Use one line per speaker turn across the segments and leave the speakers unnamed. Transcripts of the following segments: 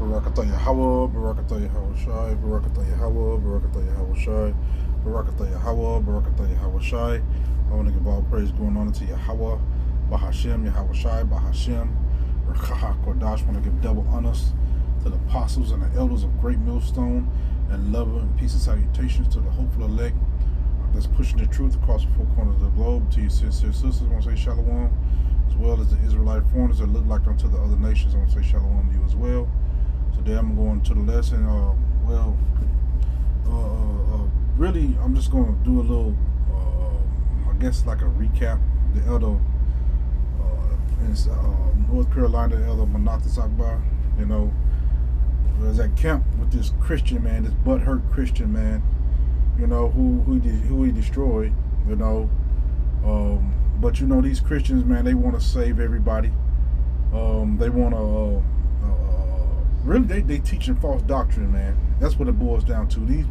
Barakatah Yahweh, Barakatah Yahweh Shai, Barakatah Yahweh, Barakatah Yahweh Shai, Barakatah Yahweh, Barakatah Yahweh Shai. I want to give all praise going on to Yahweh, Bahashem, Yahweh Shai, Bahashem, Rakaha Kodash. I want to give double honors to the apostles and the elders of Great Millstone, and love and peace and salutations to the hopeful elect that's pushing the truth across the four corners of the globe. To your sincere sisters, I want to say shalom, as well as the Israelite foreigners that look like unto the other nations. I want to say shalom to you as well. Today I'm going to the lesson. Really, I'm just going to do a little, I guess like a recap. The elder in North Carolina, the elder Manatas Akbar, was at camp with this Christian man, this butthurt Christian man, who he destroyed, but these Christians, man, they want to save everybody. They want to really they teaching false doctrine, man. That's what it boils down to.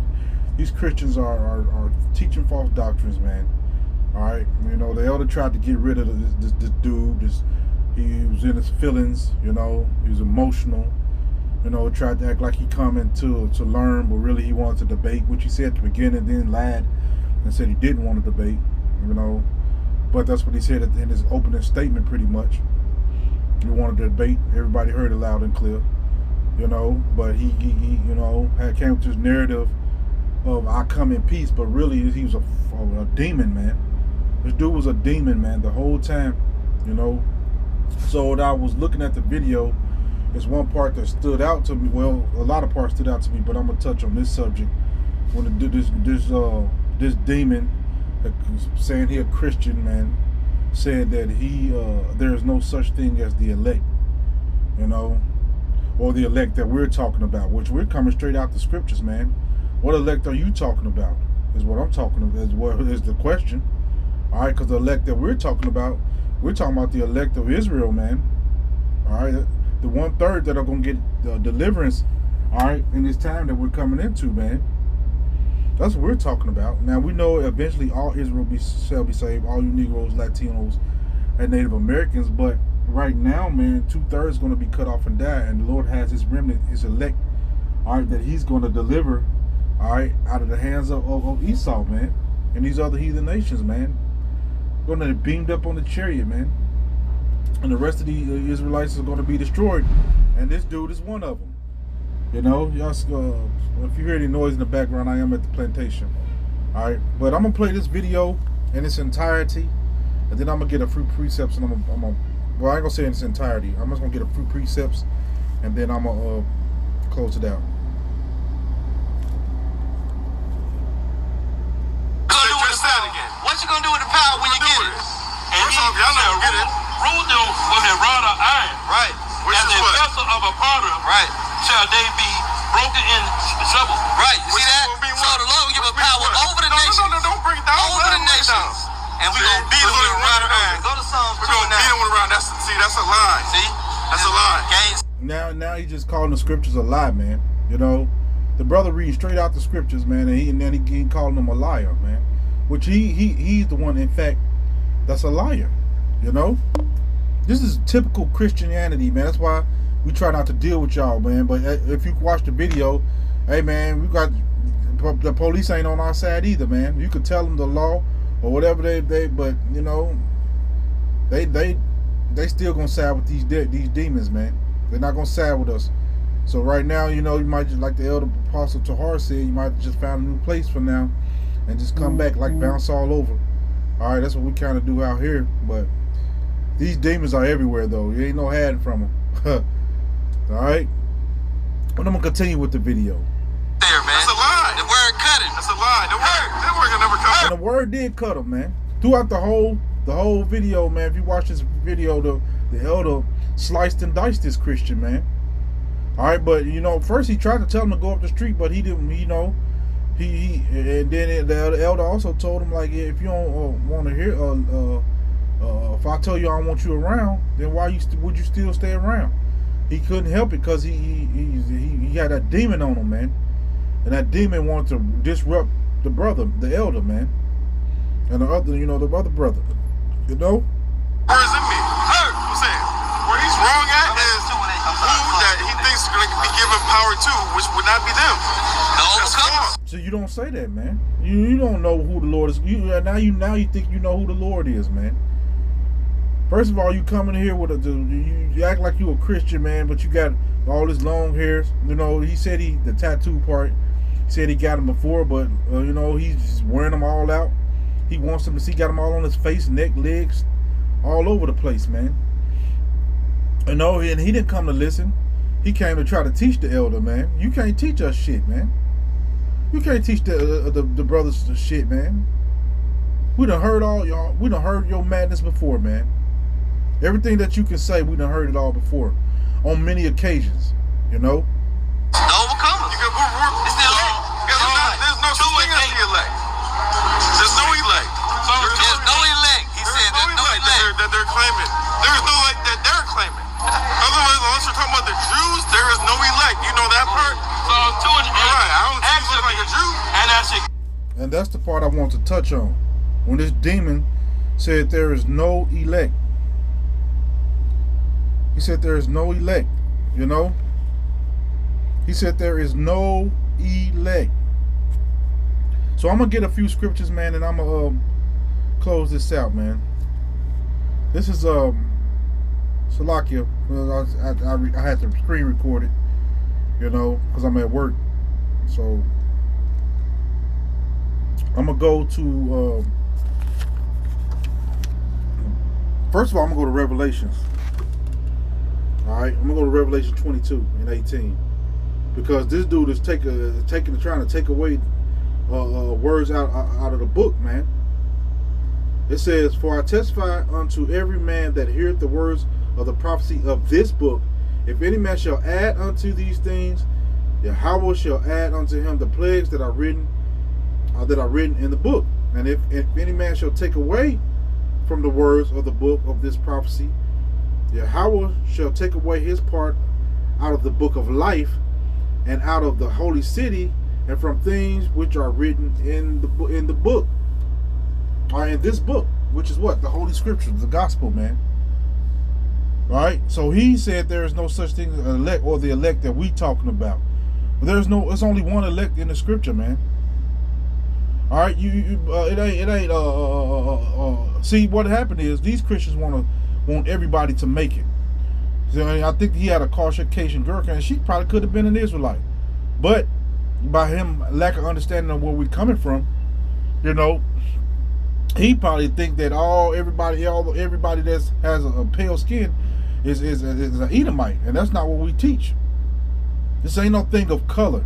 These Christians are teaching false doctrines, man. All right, the elder tried to get rid of this dude. He was in his feelings, he was emotional. Tried to act like he coming to learn, but really he wanted to debate, which he said at the beginning, then lied and said he didn't want to debate, But that's what he said in his opening statement, pretty much. He wanted to debate. Everybody heard it loud and clear, But he came with this narrative of I come in peace, but really he was a demon, man. This dude was a demon, man, the whole time, So when I was looking at the video, there's one part that stood out to me. Well, a lot of parts stood out to me, but I'm gonna touch on this subject. When this demon, saying he a Christian, man, said that there is no such thing as the elect, or the elect that we're talking about, which we're coming straight out the scriptures, man. What elect are you talking about? Is what I'm talking about. Is what is the question? All right, because the elect that we're talking about the elect of Israel, man. All right. The 1/3 that are going to get deliverance, all right, in this time that we're coming into, man. That's what we're talking about. Now, we know eventually all Israel shall be saved, all you Negroes, Latinos, and Native Americans, but right now, man, 2/3 is going to be cut off and die, and the Lord has his remnant, his elect, all right, that he's going to deliver, all right, out of the hands of Esau, man, and these other heathen nations, man. Going to be beamed up on the chariot, man. And the rest of the Israelites are going to be destroyed, and this dude is one of them. Y'all, if you hear any noise in the background, I am at the plantation. All right, but I'm gonna play this video in its entirety, and then I'm gonna get a few precepts, and well, I ain't gonna say in its entirety. I'm just gonna get a few precepts, and then I'm gonna close it out.
What you gonna do with the power when you get it?
First off, y'all not gonna get it.
Rule them with a rod of iron.
Right. Which
and
is
the
what?
vessel of a potter.
Right.
Shall they be broken in stubble?
Right.
You see that? So the Lord will give us power over the nations.
No, don't bring it down.
Over the nations. And we're gonna beat them with a rod of iron. Go to Psalms 2.
We're gonna beat them with a rod. That's a lie.
See?
That's a lie.
Now he's just calling the scriptures a lie, man. The brother reads straight out the scriptures, man, and then he calling them a liar, man. Which he's the one, in fact, that's a liar. This is typical Christianity, man. That's why we try not to deal with y'all, man. But if you watch the video, hey, man, we got the police ain't on our side either, man. You could tell them the law or whatever but they still gonna side with these demons, man. They're not gonna side with us. So right now, you might just, like the elder apostle Tahar said, you might just found a new place for now and just come back, like bounce all over. All right, that's what we kind of do out here, but these demons are everywhere, though. You ain't no hiding from them. All right? But I'm going to continue with the video.
There, man.
That's a lie.
The word cut it.
That's a lie. The word can never cut it.
And the word did cut him, man. Throughout the whole video, man, if you watch this video, the elder sliced and diced this Christian, man. All right, but, first he tried to tell him to go up the street, but he didn't, and then the elder also told him, like, if you don't want to hear, if I tell you I don't want you around, then why would you still stay around? He couldn't help it because he had that demon on him, man, and that demon wanted to disrupt the elder, man, and the other, the other brother,
Where's in me? I'm saying where he's wrong at is who that he thinks is going to be given power too, which would not be them.
The overcomers.
So you don't say that, man. You don't know who the Lord is. Now you think you know who the Lord is, man. First of all, you come in here with you act like you a Christian, man, but you got all this long hairs. You know, he said the tattoo part. He said he got them before, but you know, he's just wearing them all out. He wants them to see. Got them all on his face, neck, legs, all over the place, man. You know, and he didn't come to listen. He came to try to teach the elder, man. You can't teach us shit, man. You can't teach the brothers the shit, man. We done heard all y'all. We done heard your madness before, man. Everything that you can say, we done heard it all before, on many occasions. You know.
The overcomers. It's the elect.
There's no such thing as the elect. There's no elect.
There's no elect. He said there's no elect
that they're claiming. There's no elect that they're claiming. Otherwise, unless you're talking about the Jews, there is no elect. You know that part?
So to an
Alright, I don't think you look like a Jew.
And that's the part I want to touch on. When this demon said there is no elect. He said there is no elect. You know? He said there is no elect. So I'm going to get a few scriptures, man, and I'm going to close this out, man. This is Salakia. I had to screen record it, you know, because I'm at work. So I'm going to go to, first of all, I'm going to go to Revelations. All right, I'm going to go to Revelation 22 and 18. Because this dude is trying to take away words out of the book, man. It says, "For I testify unto every man that heareth the words of the prophecy of this book, if any man shall add unto these things, Yahweh shall add unto him the plagues that are written in the book. And if any man shall take away from the words of the book of this prophecy, Yahweh shall take away his part out of the book of life, and out of the holy city, and from things which are written in the book, or in this book, which is what? The Holy Scriptures, the gospel, man. All right. So he said there is no such thing as an elect, or the elect that we talking about. But it's only one elect in the Scripture, man. All right. See, what happened is these Christians want everybody to make it. So I think he had a Caucasian girl, and she probably could have been an Israelite, but by him lack of understanding of where we're coming from, you know, he probably think that everybody that has a pale skin is an Edomite, and that's not what we teach. This ain't no thing of color.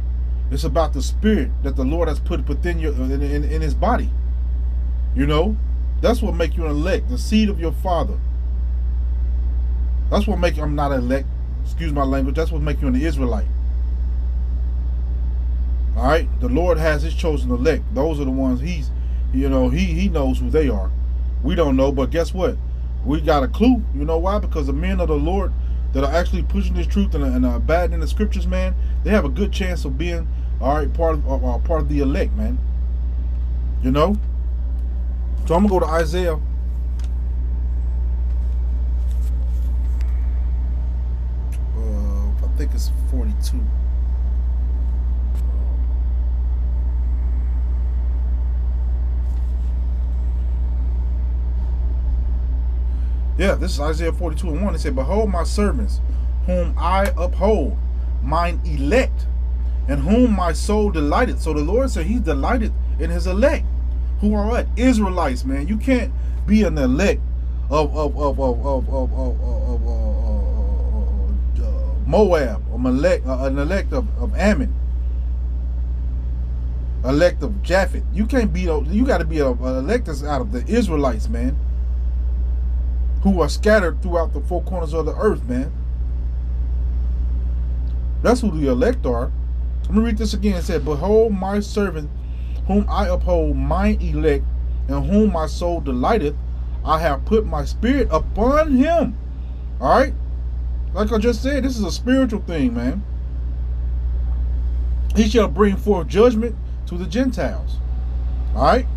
It's about the spirit that the Lord has put within in His body. You know, that's what make you an elect, the seed of your father. That's what make you, I'm not an elect, excuse my language, that's what make you an Israelite. All right, the Lord has His chosen elect. Those are the ones He knows who they are. We don't know, but guess what? We got a clue. You know why? Because the men of the Lord that are actually pushing this truth and abiding in the Scriptures, man, they have a good chance of being, all right, part of the elect, man. You know. So I'm gonna go to Isaiah. I think it's 42. Yeah, this is Isaiah 42:1. It said, "Behold my servants, whom I uphold, mine elect, and whom my soul delighted." So the Lord said He's delighted in His elect, who are what? Israelites, man. You can't be an elect of Moab, or an elect of Ammon, elect of Japheth. You can't be. You got to be an elect that's out of the Israelites, man, who are scattered throughout the four corners of the earth, man. That's who the elect are. Let me read this again. It said, "Behold my servant, whom I uphold, mine elect, and whom my soul delighteth. I have put my spirit upon him." All right? Like I just said, this is a spiritual thing, man. "He shall bring forth judgment to the Gentiles." All right?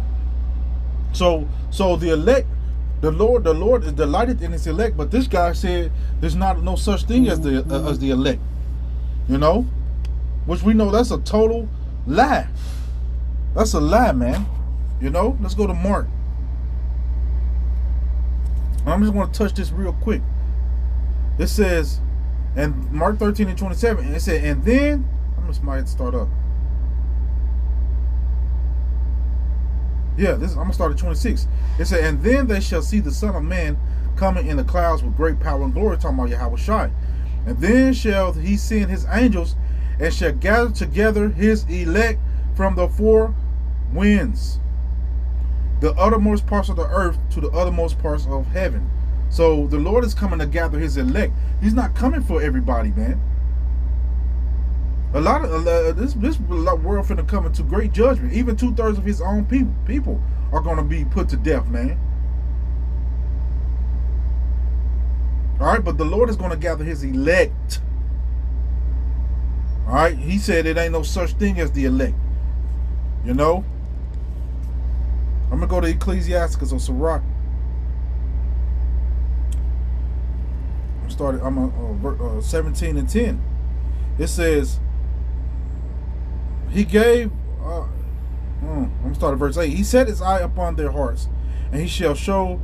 So the elect, the Lord is delighted in His elect, but this guy said there's no such thing as the elect. You know? which we know that's a total lie. That's a lie, man. You know, let's go to Mark. I'm just going to touch this real quick. It says, and Mark 13 and 27, and it said, and then, I'm just might start up. Yeah, I'm going to start at 26. It said, and then they shall see the Son of Man coming in the clouds with great power and glory, talking about Yahweh Shai. And then shall he send his angels and shall gather together his elect from the four winds, the uttermost parts of the earth to the uttermost parts of heaven. So the Lord is coming to gather his elect. He's not coming for everybody, man. A lot of this world finna come into great judgment. Even 2/3 of his own people are going to be put to death, man. All right, but the Lord is going to gather his elect. All right, he said it ain't no such thing as the elect. You know, I'm gonna go to Ecclesiasticus or Sirach. I'm on 17 and 10. It says, he gave, I'm starting verse 8. He set his eye upon their hearts, and he shall show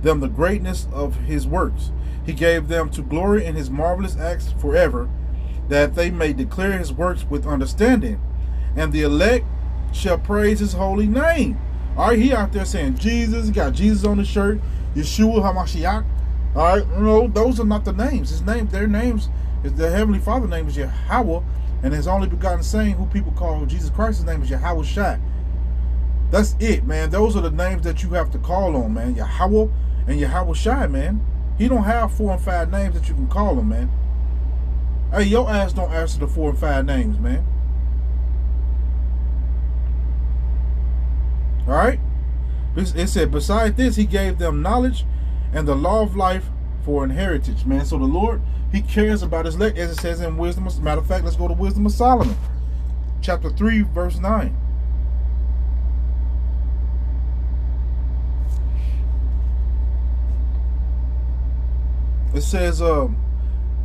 them the greatness of his works. He gave them to glory in his marvelous acts forever, that they may declare his works with understanding. And the elect shall praise his holy name. All right, he out there saying Jesus. He got Jesus on the shirt. Yeshua HaMashiach. All right, you know, those are not the names. Their names, is the Heavenly Father name is Yahweh, and his only begotten Son, who people call Jesus Christ, his name is Yahweh Shai. That's it, man. Those are the names that you have to call on, man. Yahweh and Yahweh Shai, man. He don't have 4 and 5 names that you can call him, man. Hey, your ass don't answer the 4 and 5 names, man. All right. It said, beside this, he gave them knowledge and the law of life for inheritance, man. So the Lord, he cares about his elect, as it says in Wisdom. Matter of fact, let's go to Wisdom of Solomon, chapter 3, verse 9. It says,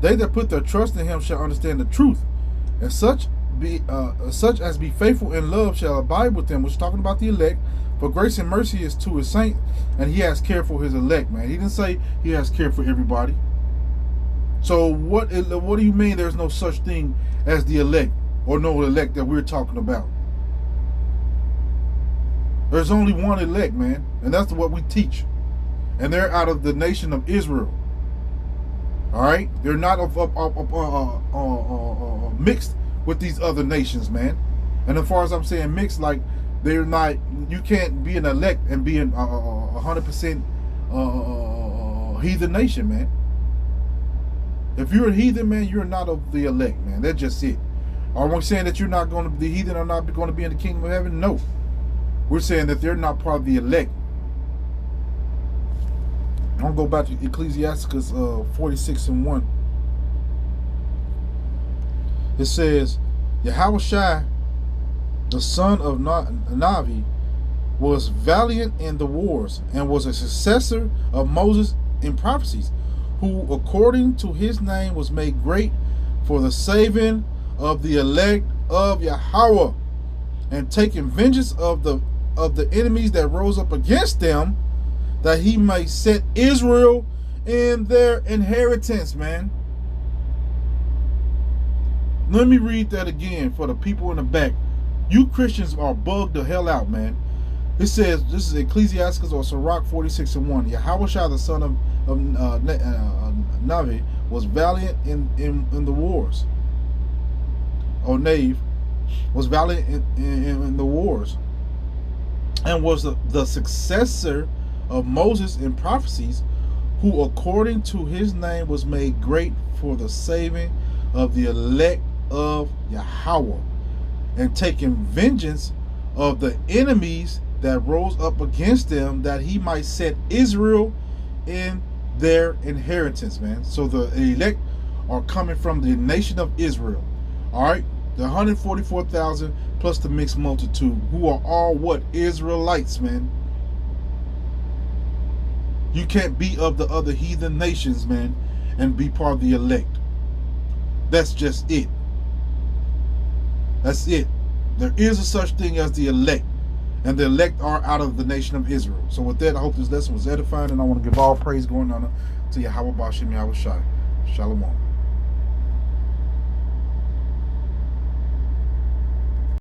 they that put their trust in him shall understand the truth, and such as be faithful in love shall abide with them. Which is talking about the elect. For grace and mercy is to his saints, and he has care for his elect, man. He didn't say he has care for everybody. So what do you mean there's no such thing as the elect, or no elect that we're talking about? There's only one elect, man, and that's what we teach. And they're out of the nation of Israel. All right, they're not mixed with these other nations, man. And as far as I'm saying mixed, like they're not. You can't be an elect and be 100% heathen nation, man. If you're a heathen, man, you're not of the elect, man. That's just it. Are we saying that you're not going to be heathen or not going to be in the kingdom of heaven? No. We're saying that they're not part of the elect. I'm going to go back to Ecclesiasticus 46 and 1. It says, Yahweh Shai, the son of Navi, was valiant in the wars, and was a successor of Moses in prophecies, who according to his name was made great for the saving of the elect of Yahweh, and taking vengeance of the enemies that rose up against them, that he may set Israel in their inheritance, man. Let me read that again for the people in the back. You Christians are bugged the hell out, man. It says, this is Ecclesiasticus or Sirach 46 and 1. Yahweh Shai, the son of Navi, was valiant in the wars. Or Nave was valiant in the wars, and was the successor of Moses in prophecies, who according to his name was made great for the saving of the elect of Yahweh, and taking vengeance of the enemies that rose up against them, that he might set Israel in their inheritance, man. So the elect are coming from the nation of Israel. All right, the 144,000 plus the mixed multitude, who are all what? Israelites, man. You can't be of the other heathen nations, man, and be part of the elect. That's just it. That's it. There is a such thing as the elect, and the elect are out of the nation of Israel. So with that, I hope this lesson was edifying, and I want to give all praise going on to Yahweh Bashem Yahweh Shai. Shalom.